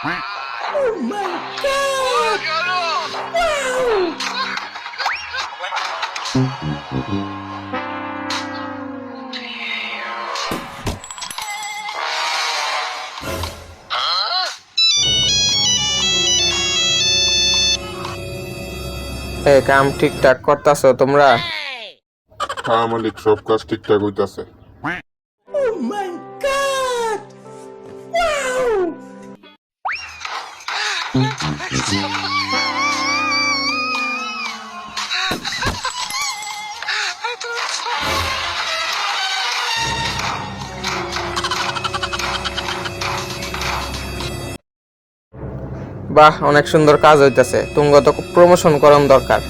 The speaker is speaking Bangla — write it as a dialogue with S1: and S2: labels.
S1: Oh my God! Wow!
S2: কাম ঠিকঠাক করতাছো তোমরা?
S3: হ্যাঁ মালিক, সব কাজ ঠিকঠাক হইতাছে।
S1: Oh my God! Wow!
S2: বাহ, অনেক সুন্দর কাজ হইতাছে। তুঙ্গ তো প্রমোশন করন দরকার।